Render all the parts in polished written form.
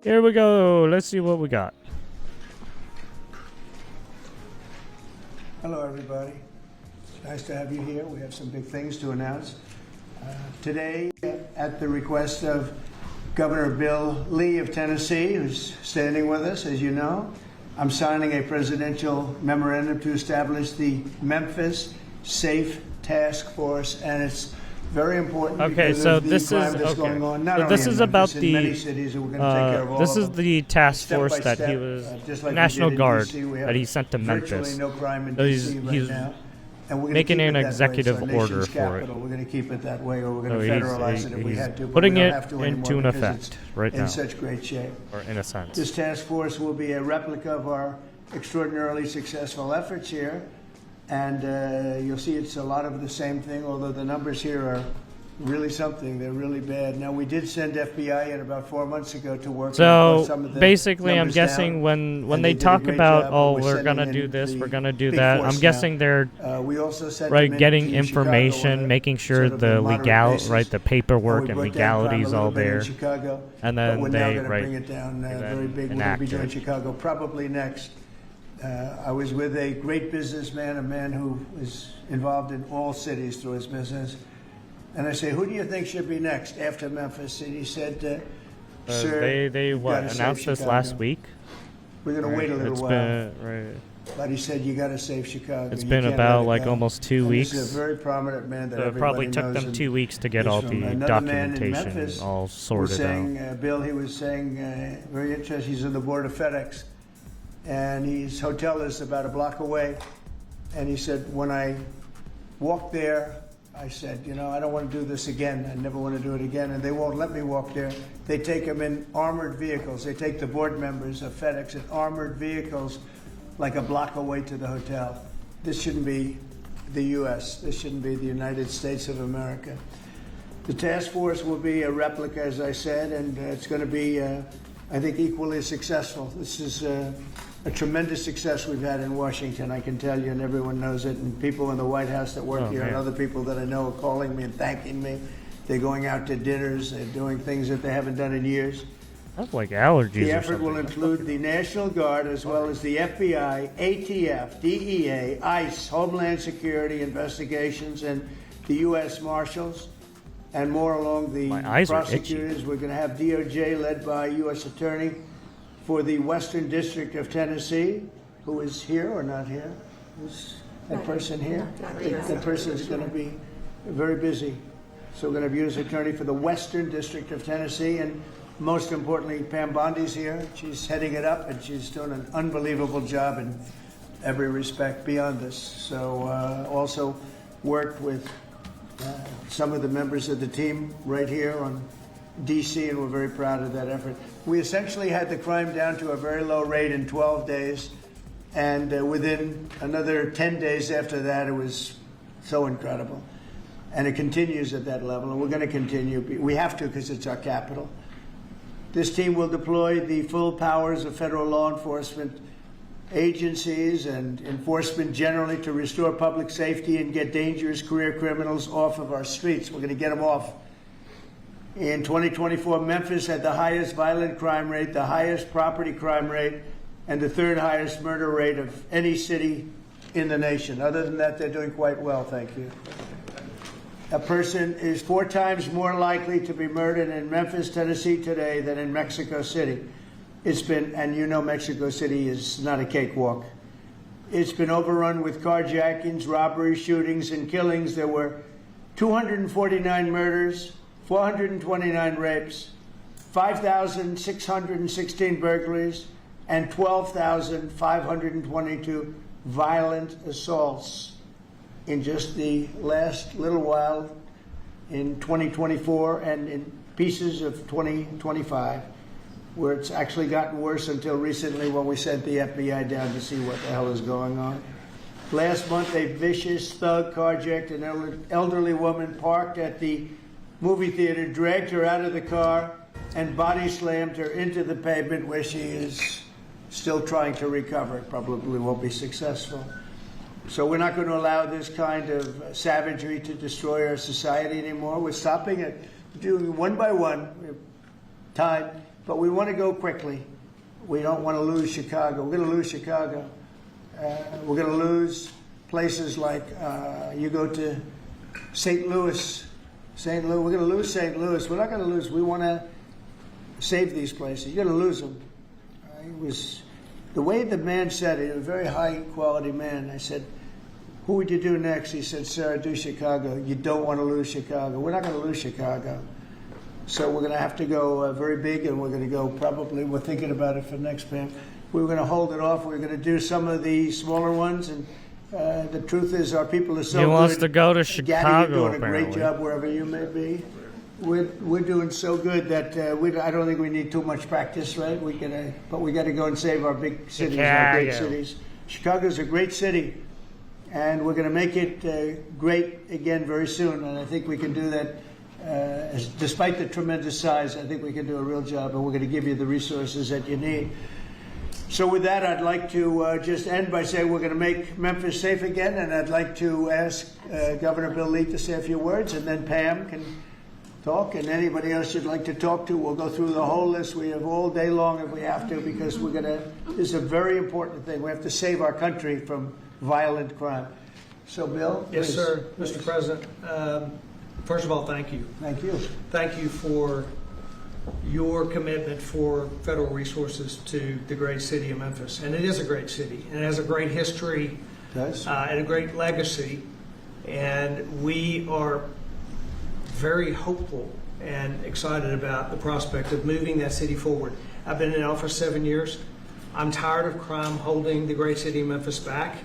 Here we go. Let's see what we got. Hello, everybody. It's nice to have you here. We have some big things to announce. Today, at the request of Governor Bill Lee of Tennessee, who's standing with us, as you know, I'm signing a presidential memorandum to establish the Memphis Safe Task Force, and it's very important. Okay, so this is going on, so this is about in many cities, and we're going to take care of all this of is them. the task Step force by that step, he was just like we National did in Guard DC, we have that he sent to Memphis. virtually no crime in So DC he's right now. And we're gonna making keep an it that way. executive It's our order nation's for capital. it. We're going to keep it that way, or we're So going to federalize it if we he's had to. But putting we don't it have to into anymore an because effect it's right now, in such great shape. or in a sense. This task force will be a replica of our extraordinarily successful efforts here, and you'll see it's a lot of the same thing, although the numbers here are really something. They're really bad. Now, we did send FBI in about 4 months ago to work on some of So the basically, I'm numbers guessing down, when and they did a talk great about, job, but oh, we're we're gonna sending do in this, the we're gonna do big that, force I'm guessing they're we also sent them right getting into Chicago information, on a making sure sort of a the moderate basis. right, the paperwork We and brought down crime legalities a little all bit in there, Chicago, and but then we're now they going to right bring it down and very then big. We're going to enact be doing it. Chicago probably next. I was with a great businessman, a man who is involved in all cities through his business. And I say, who do you think should be next after Memphis? And he said, sir, they you've what gotta save announced this Chicago. last week. We're going to wait a little It's while. been right. But he said, you got to save Chicago. It's You been can't about let it like go. almost 2 And weeks. This is a very prominent man that So it everybody probably took knows them and 2 weeks to get is all from the another man in documentation Memphis all was sorted saying, out. Bill, he was saying, very interesting, he's on the board of FedEx, and his hotel is about a block away. And he said, when I walked there, I said, you know, I don't want to do this again. I never want to do it again. And they won't let me walk there. They take them in armored vehicles. They take the board members of FedEx in armored vehicles like a block away to the hotel. This shouldn't be the U.S. This shouldn't be the United States of America. The task force will be a replica, as I said, and it's going to be, I think, equally successful. This is a tremendous success we've had in Washington, I can tell you, and everyone knows it. And people in the White House that work here, man. and other people that I know are calling me and thanking me. They're going out to dinners. They're doing things that they haven't done in years. I have like allergies. The or effort will something. include the National Guard as well as the FBI, ATF, DEA, ICE, Homeland Security investigations, and the U.S. Marshals, and more along the My eyes are itchy. prosecutors. We're going to have DOJ led by U.S. Attorney for the Western District of Tennessee, who is here or not here? Is that person here? That person is going to be very busy. So we're going to have U.S. Attorney for the Western District of Tennessee, and most importantly, Pam Bondi's here. She's heading it up, and she's doing an unbelievable job in every respect beyond this. So also worked with some of the members of the team right here on D.C., and we're very proud of that effort. We essentially had the crime down to a very low rate in 12 days, and within another 10 days after that, it was so incredible. And it continues at that level, and we're going to continue. We have to because it's our capital. This team will deploy the full powers of federal law enforcement agencies and enforcement generally to restore public safety and get dangerous career criminals off of our streets. We're going to get them off. In 2024, Memphis had the highest violent crime rate, the highest property crime rate, and the third highest murder rate of any city in the nation. Other than that, they're doing quite well, thank you. A person is 4 times more likely to be murdered in Memphis, Tennessee today than in Mexico City. It's been, and you know Mexico City is not a cakewalk. It's been overrun with carjackings, robberies, shootings, and killings. There were 249 murders, 429 rapes, 5,616 burglaries, and 12,522 violent assaults in just the last little while in 2024 and in pieces of 2025, where it's actually gotten worse until recently when we sent the FBI down to see what the hell is going on. Last month, a vicious thug carjacked an elderly woman parked at the movie theater, dragged her out of the car, and body slammed her into the pavement, where she is still trying to recover. Probably won't be successful. So we're not going to allow this kind of savagery to destroy our society anymore. We're stopping it, doing one by one. We have time. but we want to go quickly. We don't want to lose Chicago. We're going to lose Chicago. We're going to lose places like you go to St. Louis. St. Louis. We're going to lose St. Louis. We're not going to lose. We want to save these places. You're going to lose them. It was the way the man said it. A very high quality man. I said, "Who would you do next?" He said, "Sir, do Chicago." You don't want to lose Chicago. We're not going to lose Chicago. So we're going to have to go very big, and we're going to go probably. We're thinking about it for next Pam. We were going to hold it off. We're going to do some of the smaller ones, and the truth is, our people are so good. He wants to go to Gaddy, Chicago, you're doing a great apparently. job wherever you may be. We're doing so good that I don't think we need too much practice, right? But we got to go and save our big cities, our great Chicago. cities. Chicago's a great city, and we're going to make it great again very soon. And I think we can do that. Despite the tremendous size, I think we can do a real job, and we're going to give you the resources that you need. So with that, I'd like to just end by saying we're going to make Memphis safe again, and I'd like to ask Governor Bill Lee to say a few words, and then Pam can talk, and anybody else you'd like to talk to. We'll go through the whole list. We have all day long if we have to, because this is a very important thing. We have to save our country from violent crime. So, Bill? Yes, please. sir. Mr. President, first of all, thank you. Thank you. Thank you for your commitment for federal resources to the great city of Memphis. And it is a great city, and it has a great history Yes. and a great legacy. And we are very hopeful and excited about the prospect of moving that city forward. I've been in office 7 years. I'm tired of crime holding the great city of Memphis back.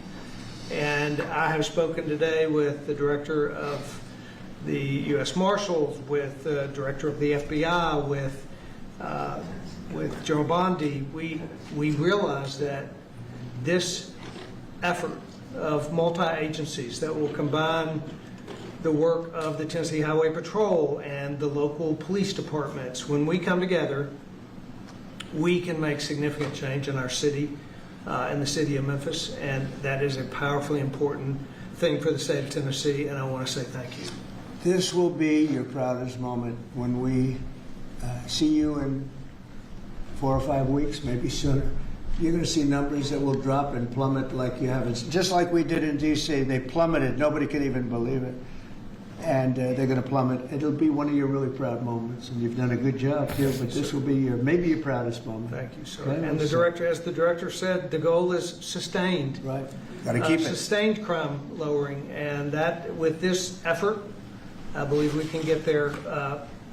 And I have spoken today with the director of the U.S. Marshals, with the director of the FBI, with General Bondi. We realize that this effort of multi-agencies that will combine the work of the Tennessee Highway Patrol and the local police departments, when we come together, we can make significant change in our city, in the city of Memphis, and that is a powerfully important thing for the state of Tennessee, and I want to say thank you. This will be your proudest moment when we see you in 4 or 5 weeks, maybe sooner. You're going to see numbers that will drop and plummet like you haven't. Just like we did in D.C., they plummeted. Nobody could even believe it. And they're going to plummet. It'll be one of your really proud moments, and you've done a good job too. But this will be maybe your proudest moment. Thank you, sir. Okay, And the director, as the director said, the goal is sustained. Right. Got to keep it. Sustained crime lowering, and that with this effort, I believe we can get there.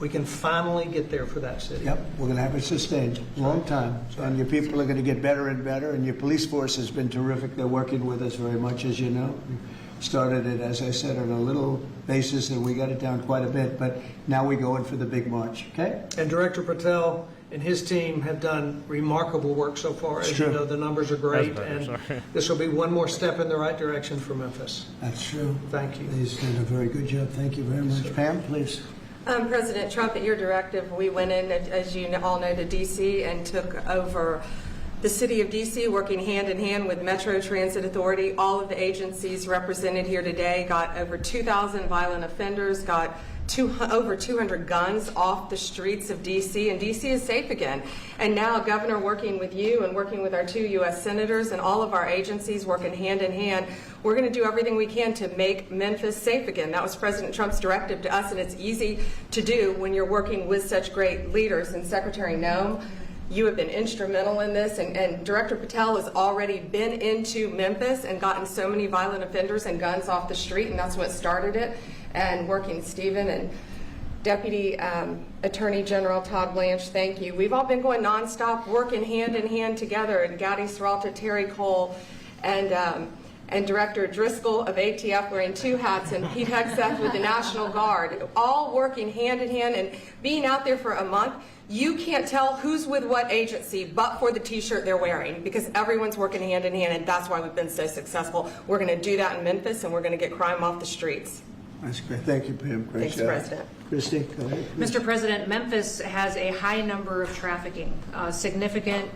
We can finally get there for that city. Yep, we're going to have it sustained, long time. And your people are going to get better and better, and your police force has been terrific. They're working with us very much, as you know. We started it, as I said, on a little basis, and we got it down quite a bit, but now we go in for the big march, okay? And Director Patel and his team have done remarkable work so far. As It's you true. know, the numbers are great, That's better, and sorry. this will be one more step in the right direction for Memphis. That's true. Thank you. He's done a very good job. Thank you very much. Pam, please. President Trump, at your directive, we went in, as you all know, to D.C. and took over the city of D.C., working hand in hand with Metro Transit Authority. All of the agencies represented here today got over 2,000 violent offenders, got over 200 guns off the streets of D.C., and D.C. is safe again. And now, Governor, working with you and working with our 2 U.S. senators and all of our agencies working hand in hand, we're going to do everything we can to make Memphis safe again. That was President Trump's directive to us, and it's easy to do when you're working with such great leaders. And Secretary Noem, you have been instrumental in this, and Director Patel has already been into Memphis and gotten so many violent offenders and guns off the street, and that's what started it. And working Stephen and Deputy Attorney General Todd Blanche, thank you. We've all been going nonstop, working hand in hand together, and Gaddy Serralta, Terry Cole, and Director Driscoll of ATF wearing 2 hats, and Pete Hegseth with the National Guard, all working hand in hand and being out there for a month. You can't tell who's with what agency but for the T-shirt they're wearing, because everyone's working hand in hand, and that's why we've been so successful. We're going to do that in Memphis, and we're going to get crime off the streets. That's great. Thank you, Pam. Great Thanks, job. President. Christy, go ahead. Mr. President, Memphis has a high number of trafficking, significant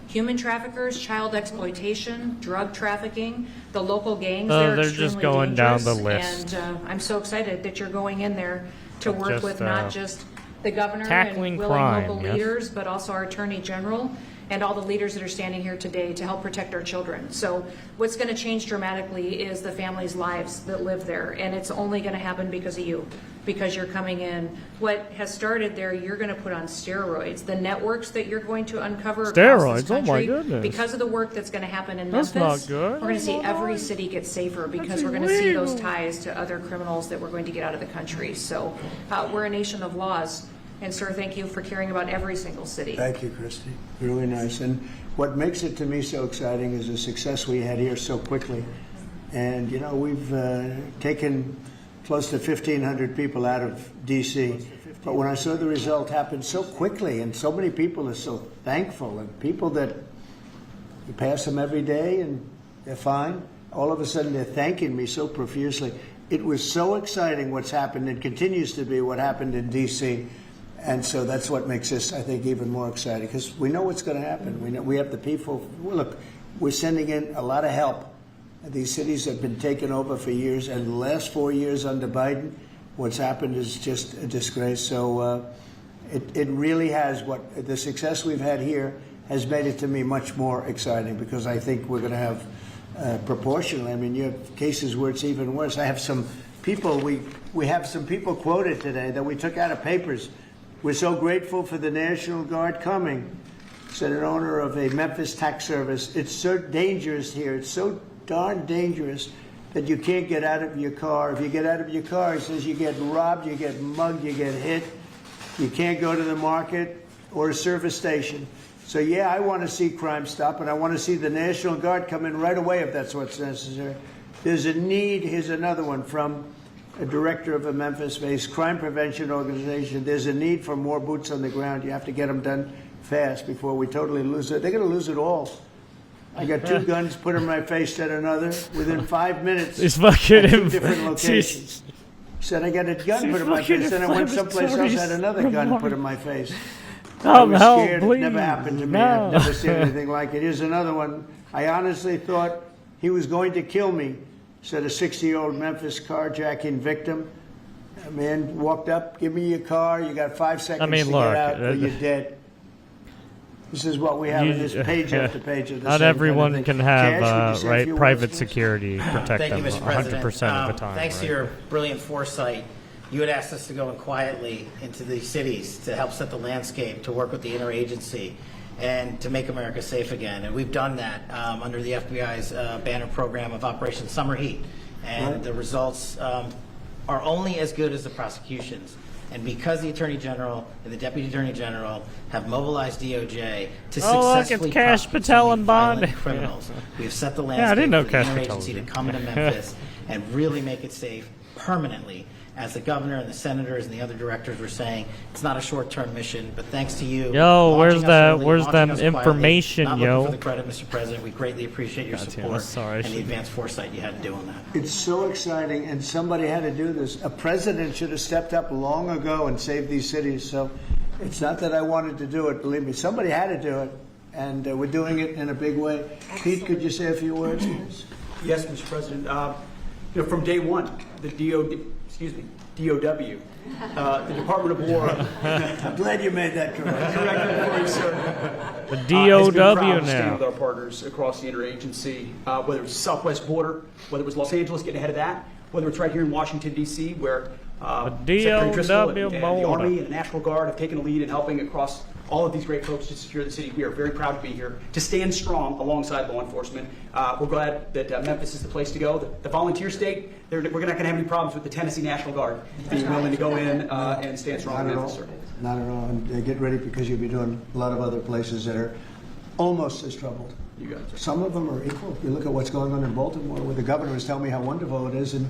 human traffickers, child exploitation, drug trafficking, the local gangs. They're extremely just going down the dangerous, list. And I'm so excited that you're going in there to Of work just, with not just the governor Tackling and willing crime, local yes. leaders, but also our attorney general and all the leaders that are standing here today to help protect our children. So what's going to change dramatically is the families' lives that live there, and it's only going to happen because of you, because you're coming in. What has started there, you're going to put on steroids. The networks that you're going to uncover across Steroids? this Oh, my country, goodness. because of the work that's going to happen in That's Memphis, not good. we're going to see That's not every right. city get safer because That's we're going to see those illegal. ties to other criminals that we're going to get out of the country. So we're a nation of laws. And sir, thank you for caring about every single city. Thank you, Christy. Really nice. And what makes it to me so exciting is the success we had here so quickly. And, you know, we've taken close to 1,500 people out of D.C. But when I saw the result happen so quickly, and so many people are so thankful, and people that you pass them every day and they're fine, all of a sudden they're thanking me so profusely. It was so exciting what's happened and continues to be what happened in D.C. And so that's what makes this, I think, even more exciting, because we know what's going to happen. We know we have the people. Look, we're sending in a lot of help. These cities have been taken over for years, and the last 4 years under Biden, what's happened is just a disgrace. So it really has, what the success we've had here has made it to me much more exciting, because I think we're going to have proportionally. I mean, you have cases where it's even worse. I have some people, we have some people quoted today that we took out of papers. We're so grateful for the National Guard coming, said an owner of a Memphis tax service. It's so dangerous here. It's so darn dangerous that you can't get out of your car. If you get out of your car, he says you get robbed, you get mugged, you get hit. You can't go to the market or a service station. So, yeah, I want to see crime stop, and I want to see the National Guard come in right away if that's what's necessary. There's a need. Here's another one from a director of a Memphis-based crime prevention organization. There's a need for more boots on the ground. You have to get them done fast before we totally lose it. They're going to lose it all. I got 2 guns, put in my face, said another. Within 5 minutes, These fucking at 2 different locations. Said I got a gun put in my face. Then I went someplace else, had another gun put in my face. I was scared. It never happened to me. I've never seen anything like it. Here's another one. I honestly thought he was going to kill me, said a 60-year-old Memphis carjacking victim. A man walked up, give me your car, you got 5 seconds to look, get out or you're dead. This is what we have in this page after page of the Not same everyone kind of thing. can have Cash, could you say a right few private words? security protect Thank them you, Mr. President. 100% of the time. Thanks right? to your brilliant foresight, you had asked us to go in quietly into these cities to help set the landscape, to work with the interagency, and to make America safe again. And we've done that under the FBI's banner program of Operation Summer Heat. And the results are only as good as the prosecutions. And because the Attorney General and the Deputy Attorney General have mobilized DOJ to successfully it's Cash prosecute Patel some and Bond. violent criminals, we have set the I landscape didn't know for the Cash Patel was interagency to here. come to Memphis and really make it safe permanently. As the governor and the senators and the other directors were saying, it's not a short-term mission, but thanks to you. Yo, launching where's us that- early, where's launching them us quietly, information, not yo? looking for the credit, Mr. President. We greatly appreciate your God damn, support I'm sorry, I and the should- advanced foresight you had in doing that. It's so exciting, and somebody had to do this. A president should have stepped up long ago and saved these cities. So it's not that I wanted to do it, believe me. Somebody had to do it, and we're doing it in a big way. Pete, could you say a few words, please? Yes, Mr. President. From day one, the DOW, the Department of War, I'm glad you made that correct. Director for you, sir, The has been proud DOW to stand with now. our partners across the interagency, whether it was southwest border, whether it was Los Angeles getting ahead of that, whether it's right here in Washington, D.C., where Secretary Driscoll and the border. Army and the National Guard have taken a lead in helping across all of these great folks to secure the city. We are very proud to be here, to stand strong alongside law enforcement. We're glad that Memphis is the place to go. The volunteer state, we're not going to have any problems with the Tennessee National Guard being willing to go in and stand strong Not in at Memphis, all. sir. Not at all. And get ready, because you'll be doing a lot of other places that are almost as troubled. You got it, sir. Some of them are equal. If you look at what's going on in Baltimore, where the governor is telling me how wonderful it is, and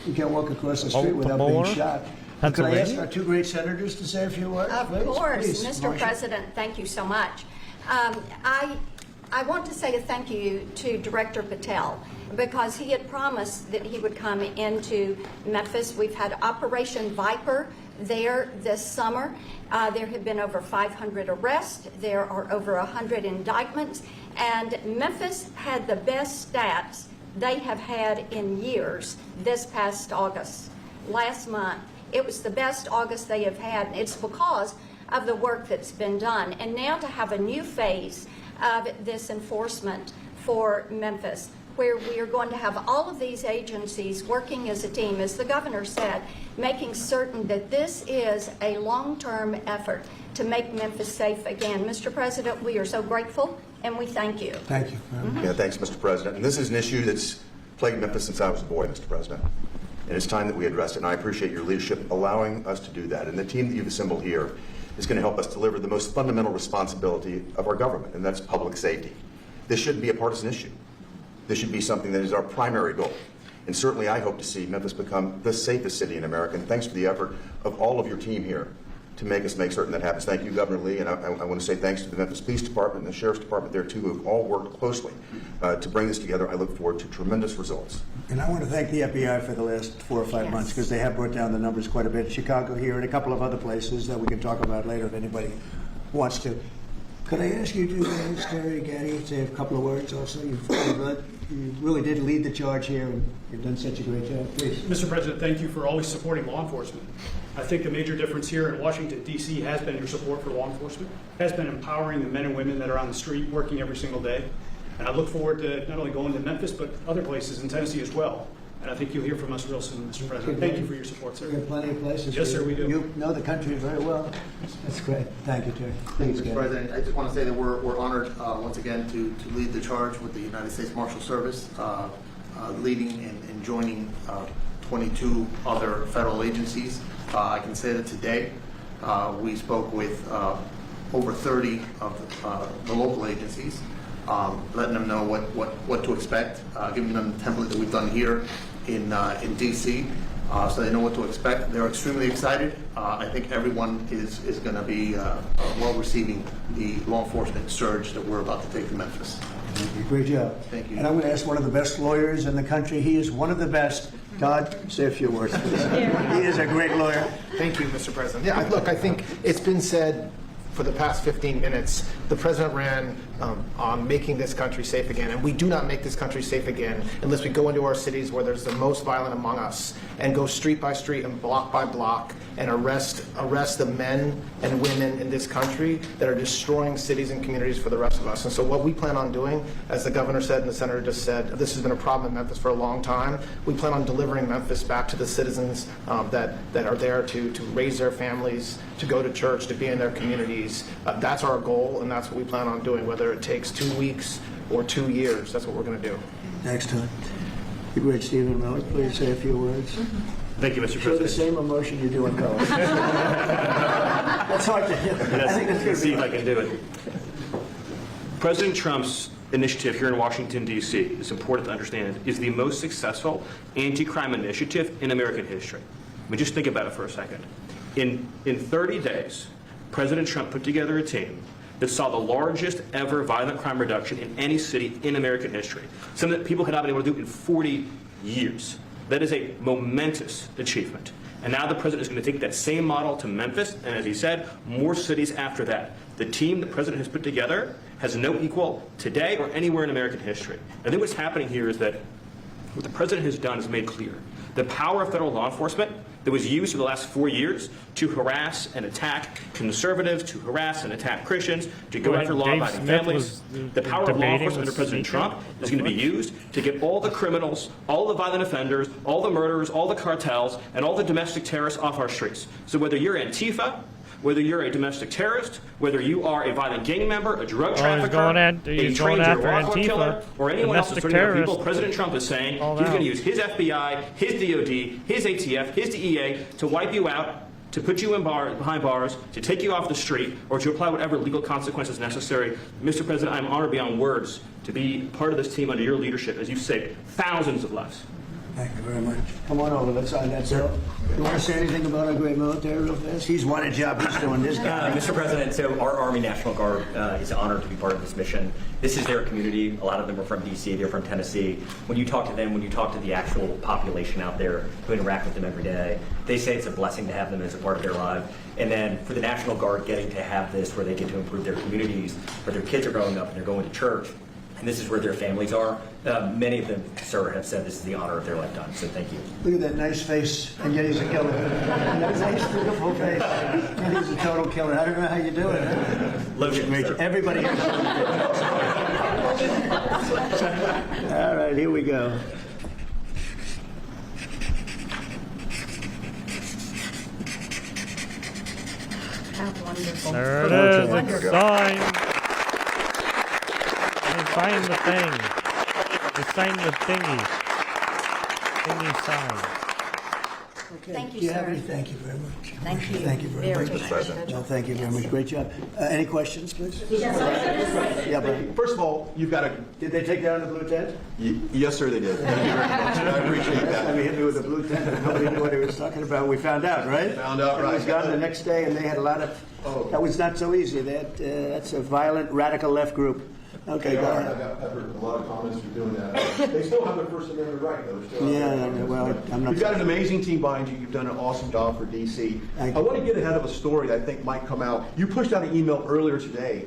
you can't walk across the street without being Baltimore? shot. Could I ask Pennsylvania? our 2 great senators to say a few words? Of please? course, Please, Mr. Marcia. President, thank you so much. I want to say a thank you to Director Patel, because he had promised that he would come into Memphis. We've had Operation Viper there this summer. There have been over 500 arrests. There are over 100 indictments. And Memphis had the best stats they have had in years this past August. Last month, It was the best August they have had, and it's because of the work that's been done. And now to have a new phase of this enforcement for Memphis, where we are going to have all of these agencies working as a team, as the governor said, making certain that this is a long-term effort to make Memphis safe again. Mr. President, we are so grateful, and we thank you. Thank you. Yeah, thanks, Mr. President. And this is an issue that's plagued Memphis since I was a boy, Mr. President. And it's time that we address it, and I appreciate your leadership allowing us to do that. And the team that you've assembled here is going to help us deliver the most fundamental responsibility of our government, and that's public safety. This shouldn't be a partisan issue. This should be something that is our primary goal. And certainly I hope to see Memphis become the safest city in America. And thanks for the effort of all of your team here to make certain that happens. Thank you, Governor Lee, and I want to say thanks to the Memphis Police Department and the Sheriff's Department there too, who have all worked closely to bring this together. I look forward to tremendous results. And I want to thank the FBI for the last 4 or 5 months, because they have brought down the numbers quite a bit. Chicago here and a couple of other places that we can talk about later if anybody wants to. Could I ask you to, Terry Gaddy, say a couple of words also? You really did lead the charge here, and you've done such a great job. Please. Mr. President, thank you for always supporting law enforcement. I think the major difference here in Washington, D.C. has been your support for law enforcement, has been empowering the men and women that are on the street working every single day. And I look forward to not only going to Memphis, but other places in Tennessee as well. And I think you'll hear from us real soon, Mr. President. Thank you for your support, sir. We have plenty of places. Yes, sir, we do. You know the country very well. That's great. Thank you, Terry. Please, Mr. President, I just want to say that we're honored once again to lead the charge with the United States Marshal Service, leading and joining 22 other federal agencies. I can say that today we spoke with over 30 of the local agencies, letting them know what to expect, giving them the template that we've done here in DC, so they know what to expect. They're extremely excited. I think everyone is going to be well receiving the law enforcement surge that we're about to take to Memphis. Great job. Thank you. And I'm going to ask one of the best lawyers in the country. He is one of the best. Todd, say a few words. He is a great lawyer. Thank you, Mr. President. Yeah, look, I think it's been said for the past 15 minutes, the president ran on making this country safe again, and we do not make this country safe again unless we go into our cities where there's the most violent among us and go street by street and block by block and arrest the men and women in this country that are destroying cities and communities for the rest of us. And so what we plan on doing, as the governor said and the senator just said, this has been a problem in Memphis for a long time. We plan on delivering Memphis back to the citizens that are there to raise their families, to go to church, to be in their communities. That's our goal, and that's what we plan on doing, whether it takes 2 weeks or 2 years. That's what we're going to do. Next time. The great Stephen Miller, please say a few words. Thank you, Mr. Show President. the same emotion you do in college. That's hard to do. I think that's going to see be if I can do it. President Trump's initiative here in Washington, D.C., it's important to understand, is the most successful anti-crime initiative in American history. I mean, just think about it for a second. In 30 days, President Trump put together a team that saw the largest ever violent crime reduction in any city in American history, something that people had not been able to do in 40 years. That is a momentous achievement. And now the president is going to take that same model to Memphis, and as he said, more cities after that. The team the president has put together has no equal today or anywhere in American history. I think what's happening here is that what the president has done is made clear the power of federal law enforcement that was used for the last 4 years to harass and attack conservatives, to harass and attack Christians, to go after law-abiding families. The power of law enforcement under President Trump is going to be used to get all the criminals, all the violent offenders, all the murderers, all the cartels, and all the domestic terrorists off our streets. So whether you're Antifa, whether you're a domestic terrorist, whether you are a violent gang member, a drug trafficker, a stranger, walk-on killer, or anyone else that's hurting people, President Trump is saying he's going to use his FBI, his DOD, his ATF, his DEA to wipe you out, to put you behind bars, to take you off the street, or to apply whatever legal consequences necessary. Mr. President, I'm honored beyond words to be part of this team under your leadership as you've saved thousands of lives. Thank you very much. Come on over. Let's sign that, sir. You want to say anything about our great military real fast? He's won a job. He's doing this guy. Mr. President, so our Army National Guard is honored to be part of this mission. This is their community. A lot of them are from D.C. They're from Tennessee. When you talk to them, when you talk to the actual population out there who interact with them every day, they say it's a blessing to have them as a part of their life. And then for the National Guard getting to have this where they get to improve their communities, where their kids are growing up and they're going to church, and this is where their families are. Many of them, sir, have said this is the honor of their lifetime, so thank you. Look at that nice face, and yet he's a killer. Nice, beautiful face, and he's a total killer. I don't know how you do it. Lotion, sir. Everybody here. All right, here we go. How wonderful. There it is. It's signed. They signed the thing. They signed the thingy. Thingy signed. Okay. Thank you, Do you have sir. any? Thank you very much. Thank you. Thank you very much. Mr. President. No, thank you very much. Great job. Any questions, please? Yeah, Brian. First of all, you've got to. Did they take down the blue tent? Yes, sir, they did. Thank you very much. I appreciate Last time that. he hit me with a blue tent, and nobody knew what he was talking about. We found out, right? Found out, And it was right. gone the next day, and they had a lot of. That was not so easy. That's a violent, radical left group. Okay, go ahead. I've heard a lot of comments for doing that. They still have their First Amendment right, though. They're still out there. Yeah, well, I'm not. You've got an amazing team behind you. You've done an awesome job for DC. Thank I you. want to get ahead of a story that I think might come out. You pushed out an email earlier today,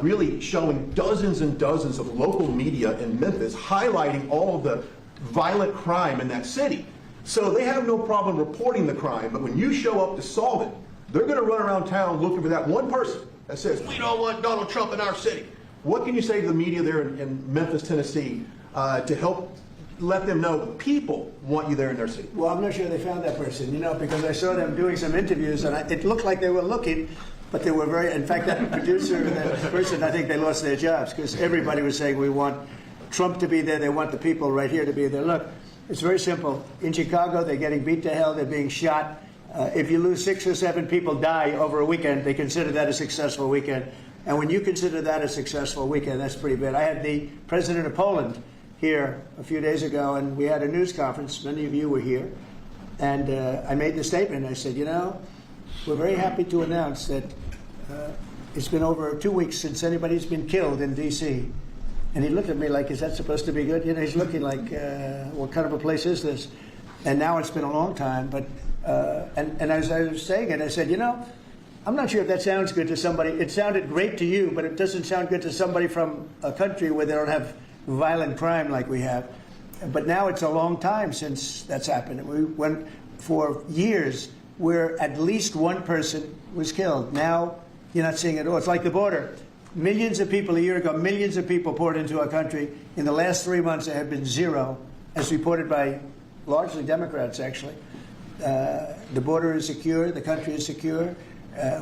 really showing dozens and dozens of local media in Memphis highlighting all of the violent crime in that city. So they have no problem reporting the crime, but when you show up to solve it, they're going to run around town looking for that one person that says, "We don't want Donald Trump in our city." What can you say to the media there in Memphis, Tennessee, to help let them know the people want you there in their city? Well, I'm not sure they found that person, because I saw them doing some interviews, and it looked like they were looking, but they were very. In fact, that producer and that person, I think they lost their jobs because everybody was saying we want Trump to be there. They want the people right here to be there. Look, it's very simple. In Chicago, they're getting beat to hell. They're being shot. If you lose 6 or 7 people die over a weekend, they consider that a successful weekend. And when you consider that a successful weekend, that's pretty bad. I had the president of Poland here a few days ago, and we had a news conference. Many of you were here. And I made the statement. I said, we're very happy to announce that it's been over 2 weeks since anybody's been killed in D.C. And he looked at me like, is that supposed to be good? He's looking like, what kind of a place is this? And now it's been a long time. But and as I was saying it, I said, I'm not sure if that sounds good to somebody. It sounded great to you, but it doesn't sound good to somebody from a country where they don't have violent crime like we have. But now it's a long time since that's happened. We went for years where at least one person was killed. Now you're not seeing it all. It's like the border. Millions of people a year ago, millions of people poured into our country. In the last 3 months, there have been 0, as reported by largely Democrats, actually. The border is secure. The country is secure.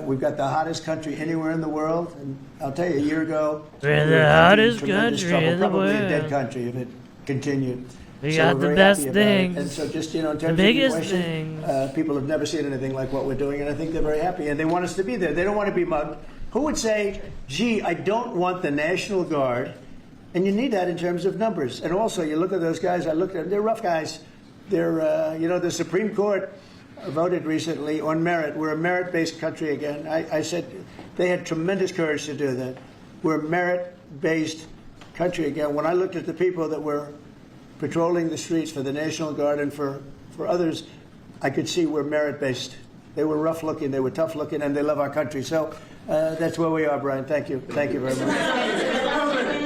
We've got the hottest country anywhere in the world. And I'll tell you, a year ago, We're the hottest tremendous country trouble, in the probably a world. dead country if it continued. We So got we're the very best happy about it. things. And so just, in terms The of your biggest question, things. people have never seen anything like what we're doing, and I think they're very happy. And they want us to be there. They don't want to be mugged. Who would say, gee, I don't want the National Guard? And you need that in terms of numbers. And also, you look at those guys, I looked at them, they're rough guys. They're, the Supreme Court voted recently on merit. We're a merit-based country again. I said they had tremendous courage to do that. We're a merit-based country again. When I looked at the people that were patrolling the streets for the National Guard and for others, I could see we're merit-based. They were rough-looking, they were tough-looking, and they love our country. So that's where we are, Brian. Thank you. Thank you very much.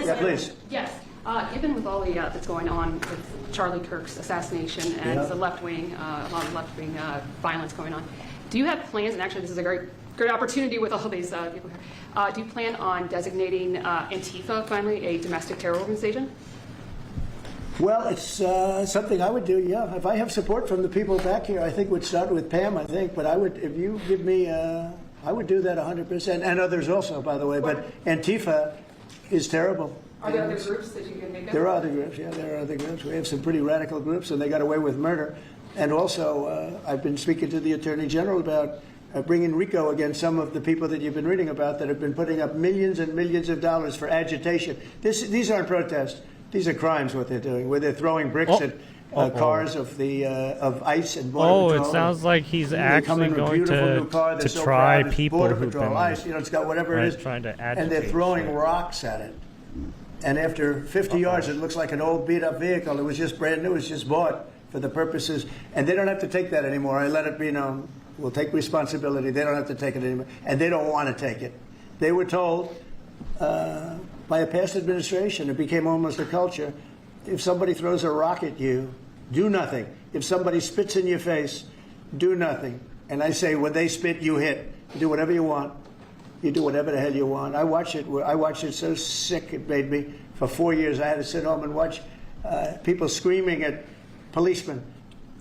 Yeah, please. Yes. Given with all the that's going on with Charlie Kirk's assassination and the left wing, a lot of left wing violence going on, do you have plans? And actually, this is a great opportunity with all these people here. Do you plan on designating Antifa finally a domestic terror organization? Well, it's something I would do. Yeah, if I have support from the people back here, I think we'd start with Pam. I think, but I would, if you give me, I would do that 100%, and others also, by the way. But Antifa is terrible. Are there other groups that you can think of? There are other groups, yeah, there are other groups. We have some pretty radical groups, and they got away with murder. And also, I've been speaking to the Attorney General about bringing RICO against some of the people that you've been reading about that have been putting up millions and millions of dollars for agitation. These aren't protests. These are crimes, what they're doing, where they're throwing bricks at cars of ICE and Border Patrol. It sounds like he's They actually come in with a going beautiful new to car. They're so try proud. It's people Border who've Patrol, been ICE, it's got whatever it is. trying to agitate. And they're throwing rocks at it. And after 50 yards, it looks like an old beat-up vehicle. It was just brand new. It was just bought for the purposes. And they don't have to take that anymore. I let it be known. We'll take responsibility. They don't have to take it anymore. And they don't want to take it. They were told by a past administration. It became almost a culture. If somebody throws a rock at you, do nothing. If somebody spits in your face, do nothing. And I say, when they spit, you hit. You do whatever you want. You do whatever the hell you want. I watched it so sick it made me. For 4 years, I had to sit home and watch people screaming at policemen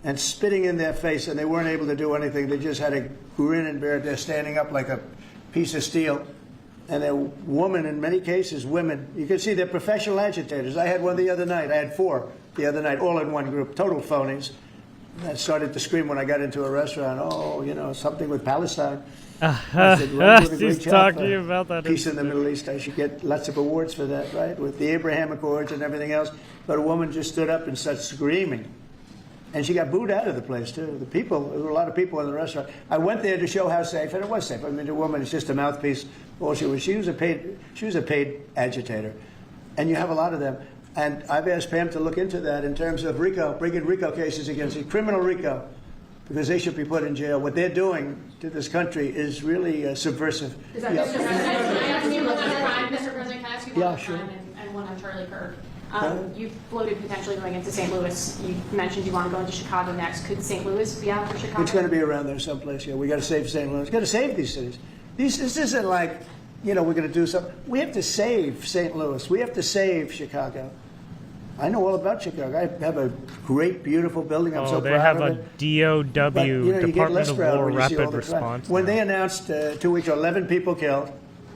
and spitting in their face, and they weren't able to do anything. They just had a grin and bear it. They're standing up like a piece of steel. And they're women, in many cases, women. You can see they're professional agitators. I had one the other night. I had 4 the other night, all in one group, total phonies. I started to scream when I got into a restaurant, oh, you know, something with Palestine. I said, well, doing a great He's job talking for about that. peace in the Middle East. I should get lots of awards for that, right? With the Abraham Accords and everything else. But a woman just stood up and started screaming. And she got booed out of the place, too. There were a lot of people in the restaurant. I went there to show how safe, and it was safe. I mean, the woman is just a mouthpiece. All she was a paid agitator. And you have a lot of them. And I've asked Pam to look into that in terms of RICO, bringing RICO cases against it, criminal RICO, because they should be put in jail. What they're doing to this country is really subversive. Is that Mr. President? Can I ask you one on crime, Mr. President? Can I ask you one on sure. crime and one on Charlie Kirk? You've floated potentially going into St. Louis. You mentioned you want to go into Chicago next. Could St. Louis be out for Chicago? It's going to be around there someplace. Yeah, we got to save St. Louis. Got to save these cities. This isn't like, you know, we're going to do something. We have to save St. Louis. We have to save Chicago. I know all about Chicago. I have a great, beautiful building. I'm so proud of it. They have a DOW, but, you know, Department of War when you see all Rapid the crime. Response. When they announced 2 weeks ago, 11 people killed,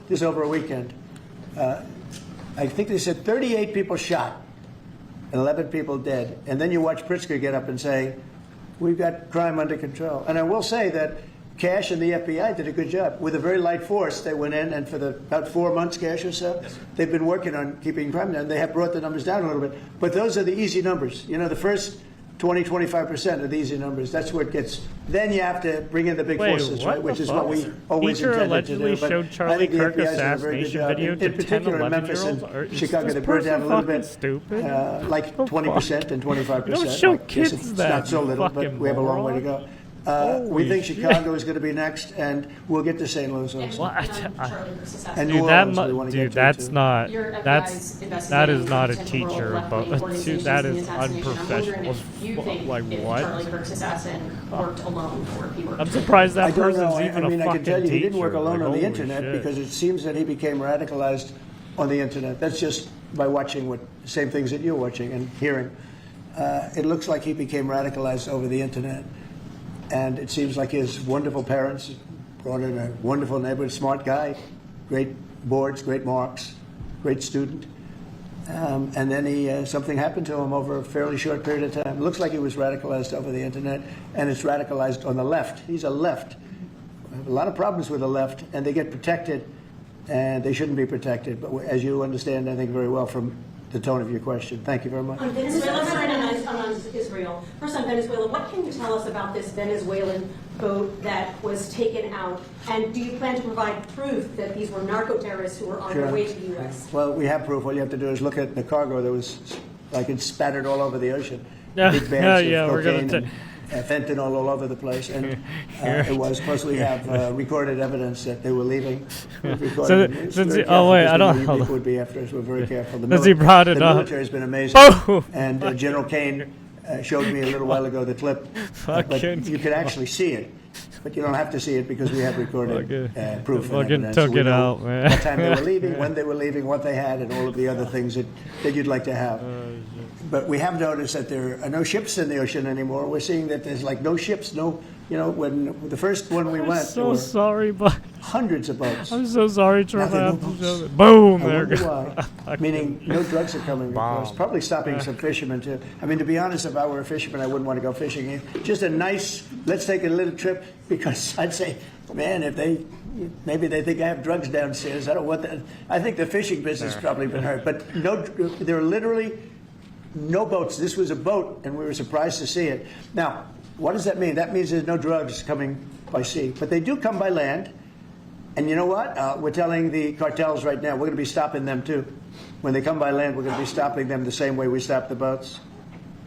just over a weekend, I think they said 38 people shot and 11 people dead. And then you watch Pritzker get up and say, we've got crime under control. And I will say that Cash and the FBI did a good job. With a very light force, they went in, and for about 4 months, Cash or so, they've been working on keeping crime down. They have brought the numbers down a little bit. But those are the easy numbers. You know, the first 20, 25% are the easy numbers. That's where it gets. Then you have to bring in the big forces, right? Which is what we always Teacher intended to do. allegedly But showed Charlie I think the Kirk FBI has done a very good assassination job. video In to 10, particular, in Memphis 11-year-olds. and Chicago, they burned down a little bit, stupid. like 20% and 25%. You don't show Like, kids it's that, not so little, but fucking we have a long way to moron. go. We Holy think shit. Chicago is going to be next, and we'll get to St. Louis also. And New Dude, Orleans, we want to get dude, to that's too. not. Your FBI's That investigating is not a potential role of teacher, left-wing but organizations that in the is assassination. I'm unprofessional. wondering if you think Like if what? Charlie Kirk's assassin worked alone or if he worked. I'm surprised that I don't person's know. even I mean, a I fucking can tell you, teacher. he didn't work alone Like, on the holy internet shit. because it seems that he became radicalized on the internet. That's just by watching what same things that you're watching and hearing. It looks like he became radicalized over the internet, and it seems like his wonderful parents brought in a wonderful neighborhood, smart guy, great boards, great marks, great student. And then something happened to him over a fairly short period of time. It looks like he was radicalized over the internet, and it's radicalized on the left. He's a left. We have a lot of problems with the left, and they get protected, and they shouldn't be protected. But as you understand, I think very well from the tone of your question. Thank you very much. On Venezuela, on Israel. First on Venezuela, what can you tell us about this Venezuelan boat that was taken out? And do you plan to provide proof that these were narco-terrorists who were on their way to the U.S.? Well, we have proof. All you have to do is look at the cargo that was, like, it spattered all over the ocean. Yeah, Big bags yeah, of we're gonna cocaine and fentanyl all over the place. And it was, plus we have recorded evidence that they were leaving. I don't know. People would be after us. We're very careful. Since he brought it the up. military has been amazing. Boom! And General Kane showed me a little while ago the clip. But you could actually see it. But you don't have to see it because we have recorded proof and Fucking evidence. took We it know out, man. what time they were leaving, when they were leaving, what they had, and all of the other things that you'd like to have. But we have noticed that there are no ships in the ocean anymore. We're seeing that there's like no ships, when the first one we went, there so were sorry, but hundreds of boats. I'm so sorry, Trevor. Now there are I no have to show boats. it. Boom! I There wonder goes. why. Meaning no drugs are coming across. Probably stopping some fishermen too. I mean, to be honest, if I were a fisherman, I wouldn't want to go fishing. Just a nice, let's take a little trip, because I'd say, man, maybe they think I have drugs downstairs. I don't want that. I think the fishing business has probably been hurt. But there are literally no boats. This was a boat, and we were surprised to see it. Now, what does that mean? That means there's no drugs coming by sea. But they do come by land. And you know what? We're telling the cartels right now, we're going to be stopping them too. When they come by land, we're going to be stopping them the same way we stop the boats.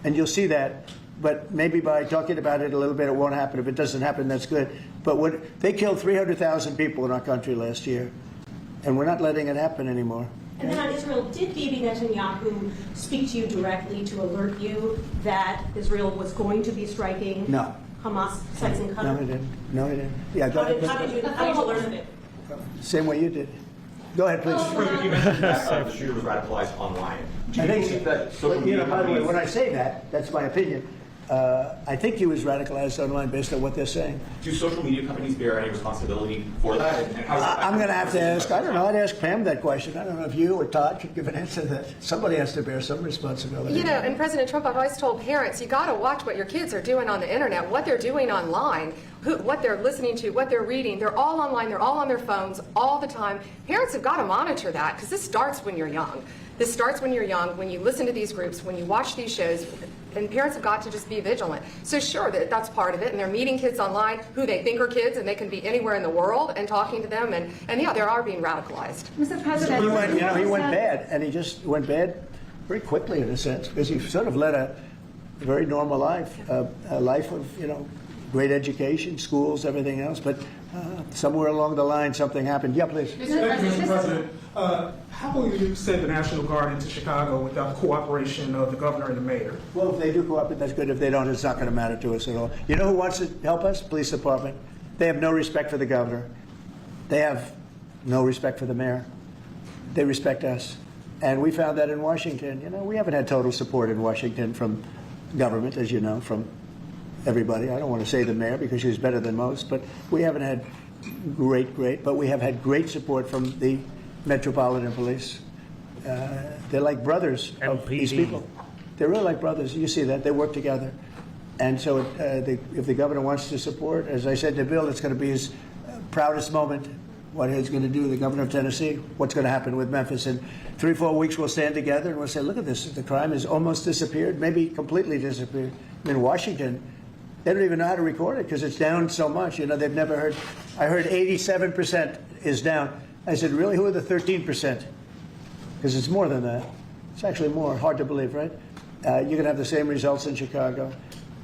And you'll see that. But maybe by talking about it a little bit, it won't happen. If it doesn't happen, that's good. But they killed 300,000 people in our country last year. And we're not letting it happen anymore. And then on Israel, did Bibi Netanyahu speak to you directly to alert you that Israel was going to be striking No. Hamas sites in Qatar? No, he didn't. No, he didn't. Yeah, go How did ahead. you learn of it? Same way you did. Go ahead, please. You mentioned that the shooter was radicalized online. Do I you think think so. that social But, you know, media by the way, companies- when I say that, that's my opinion. I think he was radicalized online based on what they're saying. do social media companies bear any responsibility for that? And how is it I'm going to have to ask, I don't know, I'd ask Pam that question. I don't know if you or Todd could give an answer to that. Somebody has to bear some responsibility. You know, and President Trump, I've always told parents, you got to watch what your kids are doing on the internet, what they're doing online, what they're listening to, what they're reading. They're all online, they're all on their phones all the time. Parents have got to monitor that because this starts when you're young. This starts when you're young, when you listen to these groups, when you watch these shows, and parents have got to just be vigilant. So sure, that's part of it, and they're meeting kids online who they think are kids, and they can be anywhere in the world and talking to them, and yeah, they are being radicalized. Mr. President, He went bad, and he just went bad very quickly in a sense, because he sort of led a very normal life, a life of, great education, schools, everything else, but somewhere along the line something happened. Yeah, please. Thank you, Mr. President. How will you send the National Guard into Chicago without cooperation of the governor and the mayor? Well, if they do cooperate, that's good. If they don't, it's not going to matter to us at all. You know who wants to help us? Police department. They have no respect for the governor. They have no respect for the mayor. They respect us. And we found that in Washington. We haven't had total support in Washington from government, as you know, from everybody. I don't want to say the mayor because she's better than most, but we haven't had great, but we have had great support from the Metropolitan Police. They're like brothers of these people. They're really like brothers. You see that. They work together. And so if the governor wants to support, as I said to Bill, it's going to be his proudest moment, what he's going to do, the governor of Tennessee, what's going to happen with Memphis. In 3 or 4 weeks, we'll stand together and we'll say, look at this. The crime has almost disappeared, maybe completely disappeared. In Washington, they don't even know how to record it because it's down so much. They've never heard. I heard 87% is down. I said, really? Who are the 13%? Because it's more than that. It's actually more. Hard to believe, right? You're going to have the same results in Chicago.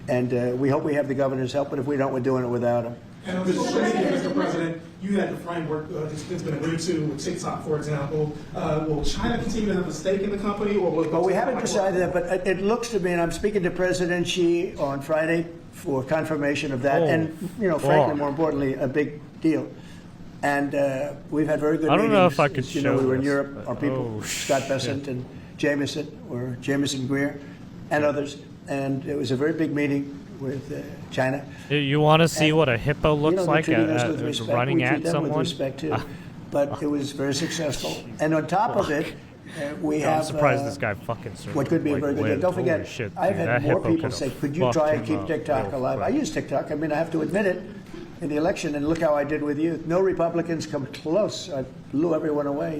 And we hope we have the governor's help, but if we don't, we're doing it without him. And on social media, Mr. President, you had the framework that's been agreed to with TikTok, for example. Will China continue to have a stake in the company? Or will Well, we haven't decided that, but it looks to me, and I'm speaking to President Xi on Friday for confirmation of that, and, frankly, more importantly, a big deal. And we've had very good meetings. I don't know if I could As you show know, we were in this, Europe. but- Our people, Scott Bessent and Jameson Greer, and others. And it was a very big meeting with China. You want to see what a hippo looks they're like treating us with respect. running We treat at them someone? with respect too, but it was very successful. And on top of it, we I'm have surprised this guy fucking what could be a very good deal. Don't forget, shit, I've dude, had that more hippo people could've say, could you fucked try and him keep up TikTok real alive? I quick. use TikTok. I mean, I have to admit it. In the election, and look how I did with youth. No Republicans come close. I blew everyone away.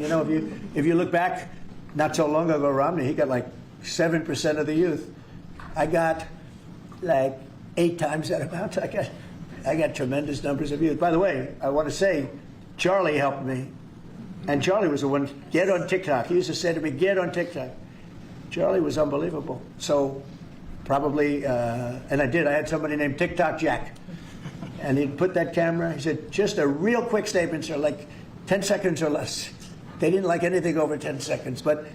If you look back, not so long ago, Romney, he got like 7% of the youth. I got like 8 times that amount. I got tremendous numbers of youth. By the way, I want to say, Charlie helped me, and Charlie was the one. Get on TikTok. He used to say to me, "Get on TikTok." Charlie was unbelievable. So probably, and I did. I had somebody named TikTok Jack. And he'd put that camera, he said, just a real quick statement, sir, like 10 seconds or less. They didn't like anything over 10 seconds, but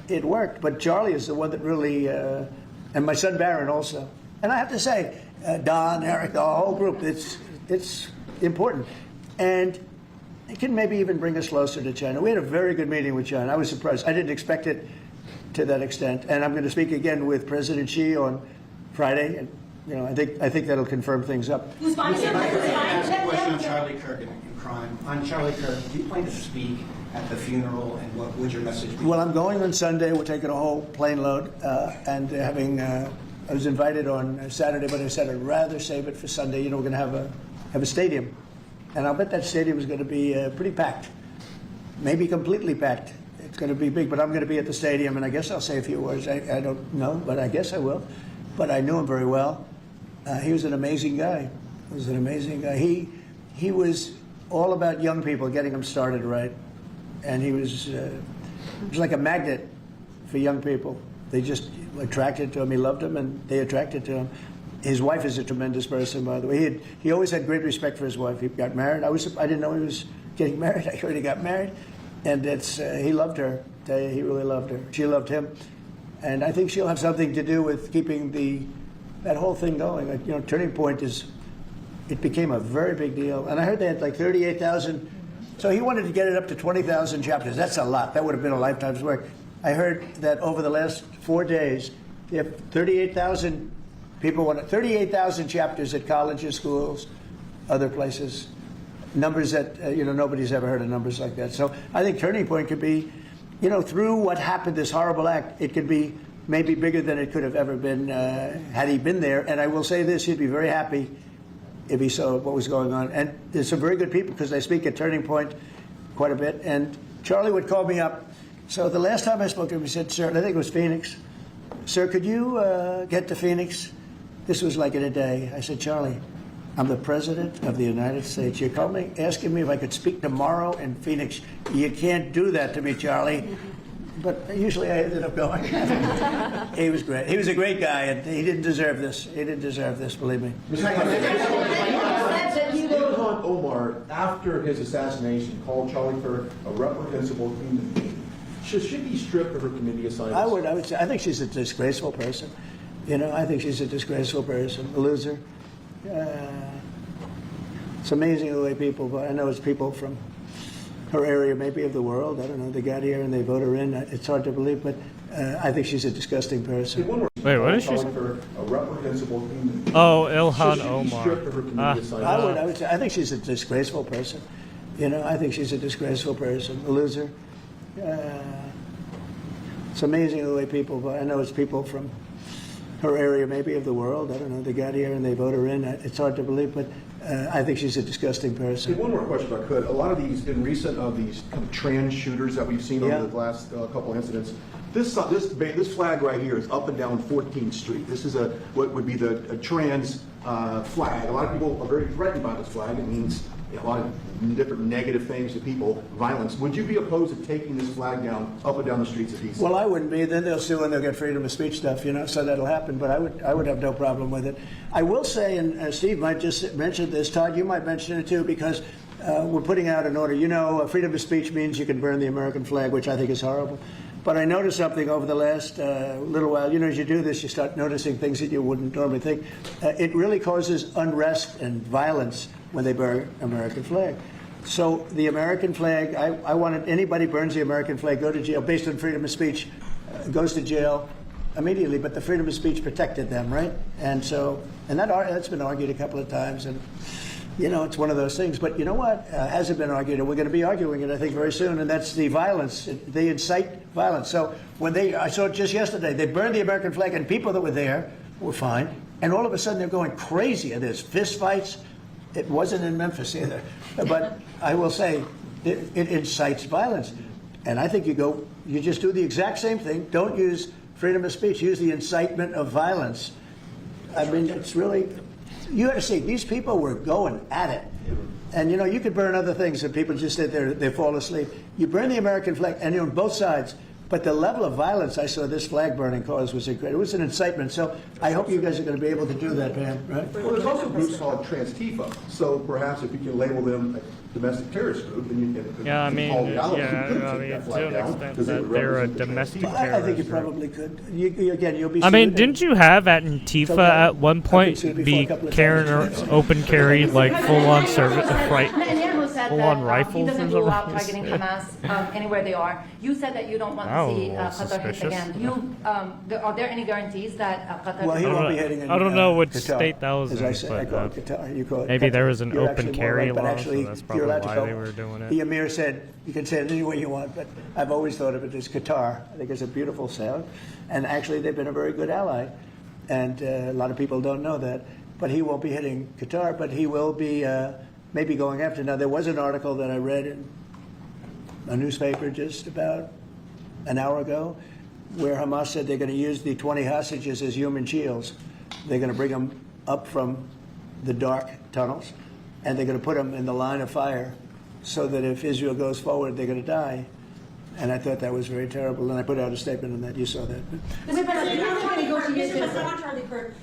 it worked. But Charlie is the one that really, and my son Barron also. And I have to say, Don, Eric, the whole group, it's important. And it can maybe even bring us closer to China. We had a very good meeting with China. I was surprised. I didn't expect it to that extent. And I'm going to speak again with President Xi on Friday. And, I think that'll confirm things up. Who's buying it? Ask a question on Charlie Kirk and crime. On Charlie Kirk, do you plan to speak at the funeral, and what would your message be? Well, I'm going on Sunday. We're taking a whole plane load, and I was invited on Saturday, but I said I'd rather save it for Sunday. We're going to have a stadium, and I'll bet that stadium is going to be pretty packed, maybe completely packed. It's going to be big, but I'm going to be at the stadium, and I guess I'll say a few words. I don't know, but I guess I will. But I knew him very well. He was an amazing guy. He was all about young people, getting them started right. And he was like a magnet for young people. They just attracted to him. He loved them, and they attracted to him. His wife is a tremendous person, by the way. He always had great respect for his wife. He got married. I didn't know he was getting married. I heard he got married. And he loved her. tell you, he really loved her. She loved him. And I think she'll have something to do with keeping that whole thing going. Like, you know, Turning Point it became a very big deal. And I heard they had like 38,000. So he wanted to get it up to 20,000 chapters. That's a lot. That would have been a lifetime's work. I heard that over the last 4 days, they have 38,000 people 38,000 chapters at colleges, schools, other places. Numbers that, nobody's ever heard of numbers like that. So I think Turning Point could be, through what happened, this horrible act, it could be maybe bigger than it could have ever been had he been there. And I will say this, he'd be very happy if he saw what was going on. And there's some very good people, because I speak at Turning Point quite a bit. And Charlie would call me up. So the last time I spoke to him, he said, sir, and I think it was Phoenix, sir, could you get to Phoenix? This was like in a day. I said, Charlie, I'm the President of the United States. You're calling, asking me if I could speak tomorrow in Phoenix. You can't do that to me, Charlie. But usually I ended up going. He was great. He was a great guy, and he didn't deserve this. He didn't deserve this, believe me. Ilhan Omar, after his assassination, called Charlie Kirk a reprehensible human being. Should she be stripped of her community assignments? I would say, I think she's a disgraceful person. I think she's a disgraceful person, a loser. It's amazing the way people vote. I know it's people from her area, maybe of the world. I don't know. They got here and they vote her in. It's hard to believe, but I think she's a disgusting person. Wait, what is she saying? A reprehensible human being. Oh, Ilhan Should she be Omar. stripped of her community assignments? I would say, I think she's a disgraceful person. I think she's a disgraceful person, a loser. It's amazing the way people vote. I know it's people from her area, maybe of the world. I don't know. They got here and they vote her in. It's hard to believe, but I think she's a disgusting person. One more question, if I could. A lot of these, in recent of these kind of trans shooters that we've seen over the last couple incidents, this flag right here is up and down 14th Street. This is what would be a trans flag. A lot of people are very threatened by this flag. It means a lot of different negative things to people, violence. Would you be opposed to taking this flag down up and down the streets of D.C.? Well, I wouldn't be. Then they'll sue and they'll get freedom of speech stuff, so that'll happen. But I would have no problem with it. I will say, and Steve might just mention this, Todd, you might mention it too, because we're putting out an order. Freedom of speech means you can burn the American flag, which I think is horrible. But I noticed something over the last little while. As you do this, you start noticing things that you wouldn't normally think. It really causes unrest and violence when they burn American flag. So the American flag, I wanted anybody burns the American flag, go to jail based on freedom of speech, goes to jail immediately. But the freedom of speech protected them, right? And so, that's been argued a couple of times, and it's one of those things. But you know what? Hasn't been argued, and we're going to be arguing it, I think, very soon. And that's the violence. They incite violence. So I saw it just yesterday. They burned the American flag, and people that were there were fine. And all of a sudden, they're going crazy, and there's fist fights. It wasn't in Memphis either. But I will say, it incites violence. And I think you just do the exact same thing. Don't use freedom of speech. Use the incitement of violence. I mean, it's really, you got to see, these people were going at it. And, you could burn other things and people just sit there, they fall asleep. You burn the American flag, and on both sides. But the level of violence I saw this flag burning cause was incredible. It was an incitement. So I hope you guys are going to be able to do that, Pam, right? Well, there's also groups called Trans-Tifa. So perhaps if you can label them a domestic terrorist group, then you can to an extent that they're a domestic terrorist. I think you probably could. You'll be. I mean, didn't you have Antifa at one point be carrying open carry, like full-on service, right? Full-on rifles he doesn't or rule out something? targeting Hamas anywhere they are. You said that you don't want to see Qatar hit again. Are there any guarantees that Qatar? Well, he won't be hitting in I don't know which Qatar, state that was as in, I said, I call it Qatar. You call it maybe Qatar. there was an You're open actually carry more right, but law, actually, so that's you're probably allowed to why call they were doing it. The Emir said you can say it any way you want, but I've always thought of it as Qatar. I think it's a beautiful sound, and actually they've been a very good ally, and a lot of people don't know that. But he won't be hitting Qatar, but he will be maybe going after. Now there was an article that I read in a newspaper just about an hour ago, where Hamas said they're going to use the 20 hostages as human shields. They're going to bring them up from the dark tunnels, and they're going to put them in the line of fire so that if Israel goes forward, they're going to die. And I thought that was very terrible, and I put out a statement on that. You saw that. Mr. President, I want Charlie Kirk,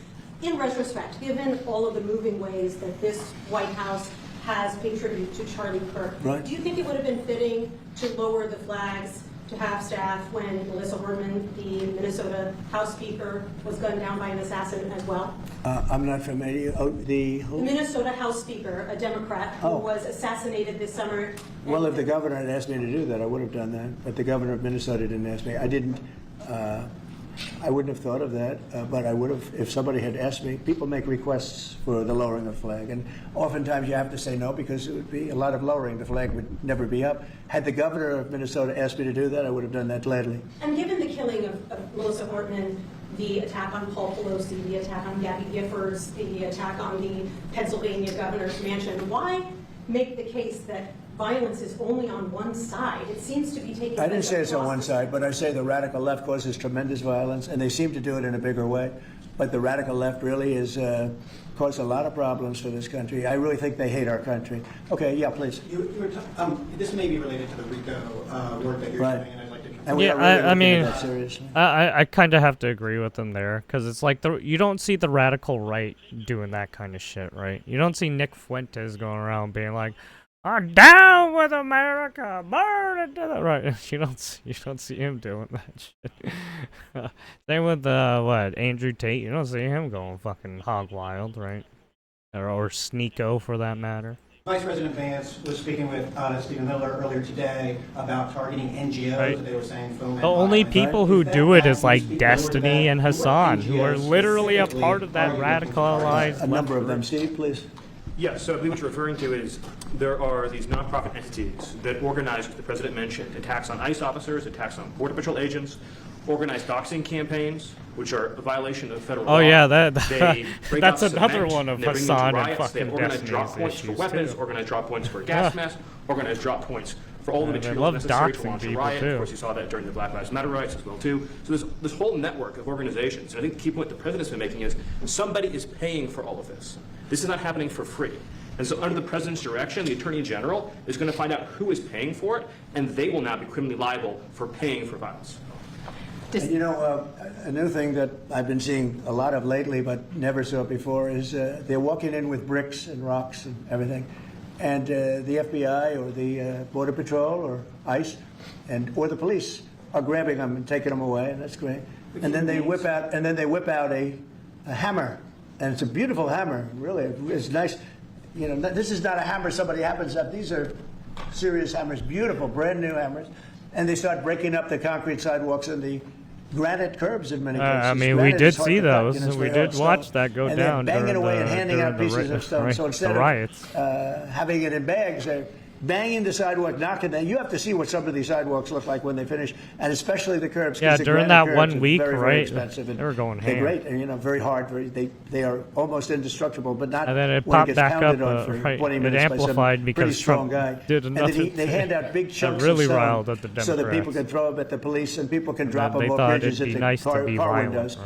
in retrospect, given all of the moving ways that this White House has paid tribute to Charlie Kirk, Right. do you think it would have been fitting to lower the flags to to half-staff when Melissa Horman, the Minnesota House Speaker, was gunned down by an assassin as well? I'm not familiar. Oh, The who? Minnesota House Speaker, a Democrat, who Oh. was assassinated this summer. Well, if the governor had asked me to do that, I would have done that. But the governor of Minnesota didn't ask me. I didn't. I wouldn't have thought of that, but I would have if somebody had asked me. People make requests for the lowering of the flag, and oftentimes you have to say no because it would be a lot of lowering. The flag would never be up. Had the governor of Minnesota asked me to do that, I would have done that gladly. And given the killing of Melissa Hortman, the attack on Paul Pelosi, the attack on Gabby Giffords, the attack on the Pennsylvania governor's mansion, why make the case that violence is only on one side? It seems to be taking I didn't say it's on across one the- side, but I say the radical left causes tremendous violence, and they seem to do it in a bigger way. But the radical left really is caused a lot of problems for this country. I really think they hate our country. Okay, yeah, please. This may be related to the RICO work that you're Right. doing, and I'd like to And we Yeah, are really I looking mean, at that seriously. I kind of have to agree with them there, because it's like you don't see the radical right doing that kind of shit, right? You don't see Nick Fuentes going around being like, "I'm down with America, burn it to the right." You don't see him doing that shit. Same with Andrew Tate. You don't see him going fucking hog wild, right? Or Sneeko for that matter. Vice President Vance was speaking with Stephen Miller earlier today about targeting NGOs. Right. They were saying foment The only violence. people who do it is like Destiny and Hassan, who are literally a part of that radicalized. A number of them. Steve, please. Yeah, so I believe what you're referring to is there are these nonprofit entities that organize, what the president mentioned, attacks on ICE officers, attacks on Border Patrol agents, organized doxing campaigns, which are a violation of federal law. Oh yeah, They break that's out another cement, one of they bring them to Hassan and riots, they fucking organize drop Destiny's points for issues weapons, too. organize drop points for gas masks, organize drop points for all the Yeah, they materials love necessary to doxing launch a people, riot. too. Of course, you saw that during the Black Lives Matter riots as well too. So there's this whole network of organizations. And I think the key point the president's been making is somebody is paying for all of this. This is not happening for free. And so under the president's direction, the attorney general is going to find out who is paying for it, and they will now be criminally liable for paying for violence. And you know, a new thing that I've been seeing a lot of lately, but never saw it before, is they're walking in with bricks and rocks and everything, and the FBI or the Border Patrol or ICE or the police are grabbing them and taking them away, and that's great. And then they whip out a hammer, and it's a beautiful hammer, really. It's nice. You know, this is not a hammer somebody happens up. These are serious hammers, beautiful, brand new hammers, and they start breaking up the concrete sidewalks and the granite curbs in many cases. I mean, we Granite did is hard see to cut, those. you know, it's We very hard did stone. watch that go and down they're banging during away the- and handing during out the pieces ri- of stone. right, So the instead riots. of having it in bags, they're banging the sidewalk, knocking them. You have to see what some of these sidewalks look like when they finish, and especially the curbs. 'cause Yeah, the during granite that curbs one are week, very, very right, expensive, and they were going they're ham. great, and very hard. They are almost indestructible, but not And then it when popped gets back pounded up, on for right, 20 it minutes by some amplified pretty because strong Trump guy. did And then another they hand out big that chunks really of stone riled up the so that people Democrats. can throw them at the police, and people can And drop then them they off thought bridges it'd be into nice to car be violent, windows.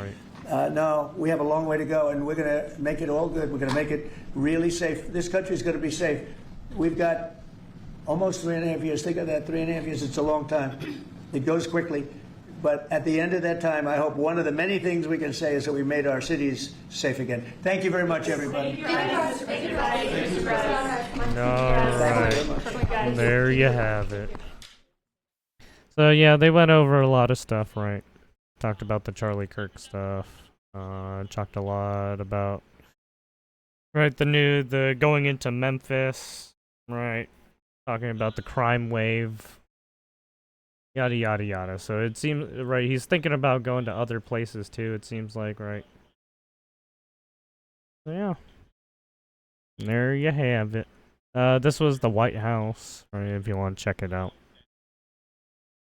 right. No, we have a long way to go, and we're going to make it all good. We're going to make it really safe. This country is going to be safe. We've got almost 3.5 years. Think of that, 3.5 years. It's a long time. It goes quickly. But at the end of that time, I hope one of the many things we can say is that we made our cities safe again. Thank you very much, everybody. All right. There you have it. So yeah, they went over a lot of stuff, right? Talked about the Charlie Kirk stuff. Talked a lot about the going into Memphis, right? Talking about the crime wave. Yada yada yada. So it seems right. He's thinking about going to other places too. It seems like, right? So yeah. There you have it. This was the White House, right? If you want to check it out.